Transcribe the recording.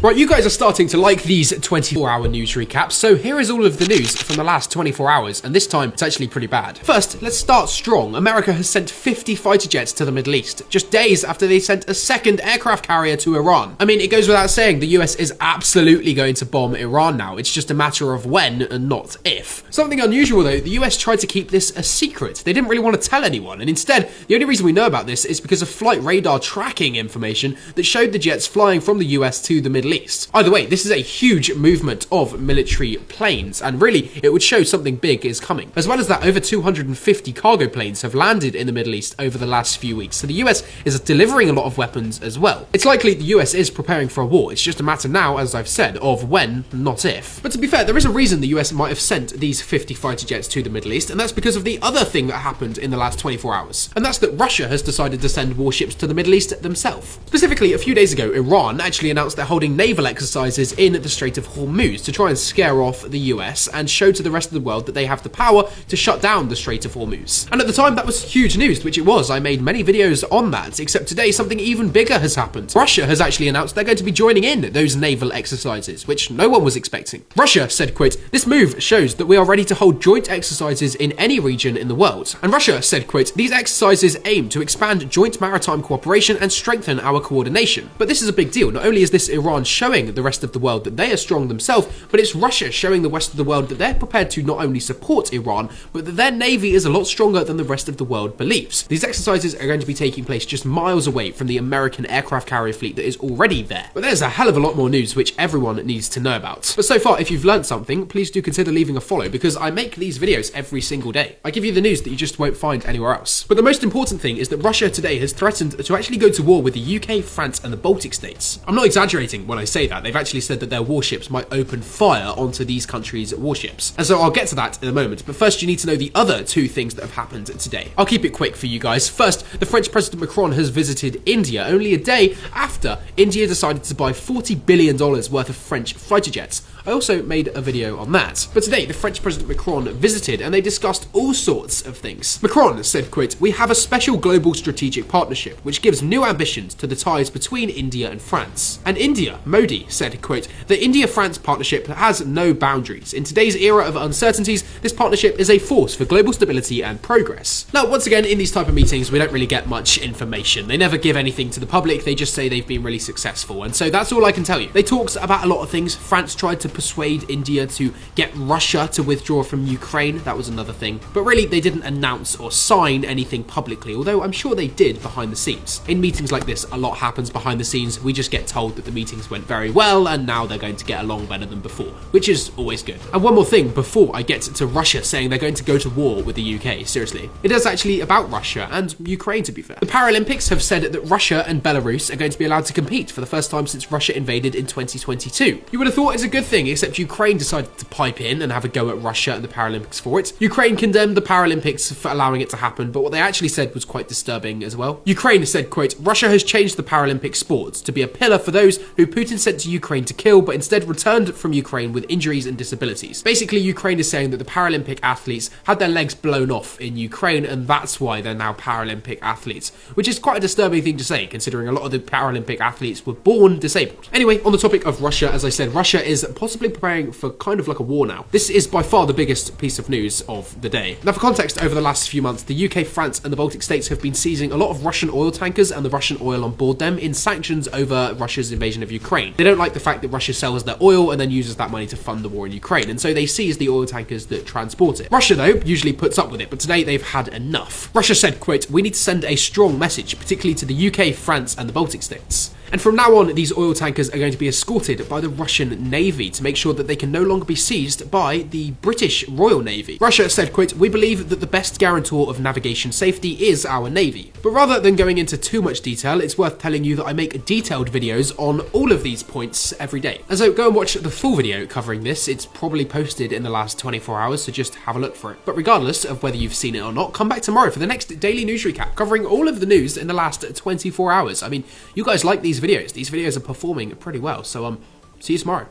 Right, you guys are starting to like these 24-hour news recaps, so here is all of the news from the last 24 hours, and this time it's actually pretty bad. First, let's start strong. America has sent 50 fighter jets to the Middle East, just days after they sent a second aircraft carrier to Iran. I mean, it goes without saying, the US is absolutely going to bomb Iran now. It's just a matter of when and not if. Something unusual though, the US tried to keep this a secret. They didn't really want to tell anyone, and instead, the only reason we know about this is because of flight radar tracking information that showed the jets flying from the US to the Middle East. Either way, this is a huge movement of military planes, and really, it would show something big is coming. As well as that, over 250 cargo planes have landed in the Middle East over the last few weeks, so the US is delivering a lot of weapons as well. It's likely the US is preparing for a war. It's just a matter now, as I've said, of when, not if. But to be fair, there is a reason the US might have sent these 50 fighter jets to the Middle East, and that's because of the other thing that happened in the last 24 hours. And that's that Russia has decided to send warships to the Middle East themselves. Specifically, a few days ago, Iran actually announced they're holding naval exercises in the Strait of Hormuz to try and scare off the US and show to the rest of the world that they have the power to shut down the Strait of Hormuz. And at the time, that was huge news, which it was. I made many videos on that, except today something even bigger has happened. Russia has actually announced they're going to be joining in those naval exercises, which no one was expecting. Russia said, quote, "This move shows that we are ready to hold joint exercises in any region in the world." And Russia said, quote, "These exercises aim to expand joint maritime cooperation and strengthen our coordination." But this is a big deal. Not only is this Iran showing the rest of the world that they are strong themselves, but it's Russia showing the rest of the world that they're prepared to not only support Iran, but that their navy is a lot stronger than the rest of the world believes. These exercises are going to be taking place just miles away from the American aircraft carrier fleet that is already there. But there's a hell of a lot more news which everyone needs to know about. But so far, if you've learned something, please do consider leaving a follow, because I make these videos every single day. I give you the news that you just won't find anywhere else. But the most important thing is that Russia today has threatened to actually go to war with the UK, France, and the Baltic states. I'm not exaggerating when I say that. They've actually said that their warships might open fire onto these countries' warships. And so I'll get to that in a moment, but first you need to know the other two things that have happened today. I'll keep it quick for you guys. First, the French President Macron has visited India only a day after India decided to buy $40 billion worth of French fighter jets. I also made a video on that. But today, the French President Macron visited and they discussed all sorts of things. Macron said, quote, "We have a special global strategic partnership which gives new ambitions to the ties between India and France." And India, Modi, said, quote, "The India-France partnership has no boundaries. In today's era of uncertainties, this partnership is a force for global stability and progress." Now, once again, in these type of meetings, we don't really get much information. They never give anything to the public. They just say they've been really successful. And so that's all I can tell you. They talked about a lot of things. France tried to persuade India to get Russia to withdraw from Ukraine. That was another thing. But really, they didn't announce or sign anything publicly, although I'm sure they did behind the scenes. In meetings like this, a lot happens behind the scenes. We just get told that the meetings went very well and now they're going to get along better than before, which is always good. And one more thing before I get to Russia saying they're going to go to war with the UK, seriously. It is actually about Russia and Ukraine, to be fair. The Paralympics have said that Russia and Belarus are going to be allowed to compete for the first time since Russia invaded in 2022. You would have thought it's a good thing, except Ukraine decided to pipe in and have a go at Russia and the Paralympics for it. Ukraine condemned the Paralympics for allowing it to happen, but what they actually said was quite disturbing as well. Ukraine said, quote, "Russia has changed the Paralympic sports to be a pillar for those who Putin sent to Ukraine to kill, but instead returned from Ukraine with injuries and disabilities." Basically, Ukraine is saying that the Paralympic athletes had their legs blown off in Ukraine, and that's why they're now Paralympic athletes, which is quite a disturbing thing to say, considering a lot of the Paralympic athletes were born disabled. Anyway, on the topic of Russia, as I said, Russia is possibly preparing for kind of like a war now. This is by far the biggest piece of news of the day. Now, for context, over the last few months, the UK, France, and the Baltic states have been seizing a lot of Russian oil tankers and the Russian oil on board them in sanctions over Russia's invasion of Ukraine. They don't like the fact that Russia sells their oil and then uses that money to fund the war in Ukraine, and so they seize the oil tankers that transport it. Russia, though, usually puts up with it, but today they've had enough. Russia said, quote, "We need to send a strong message, particularly to the UK, France, and the Baltic states. And from now on, these oil tankers are going to be escorted by the Russian Navy to make sure that they can no longer be seized by the British Royal Navy." Russia said, quote, "We believe that the best guarantor of navigation safety is our Navy." But rather than going into too much detail, it's worth telling you that I make detailed videos on all of these points every day. And so go and watch the full video covering this. It's probably posted in the last 24 hours, so just have a look for it. But regardless of whether you've seen it or not, come back tomorrow for the next daily news recap, covering all of the news in the last 24 hours. I mean, you guys like these videos. These videos are performing pretty well, so see you tomorrow.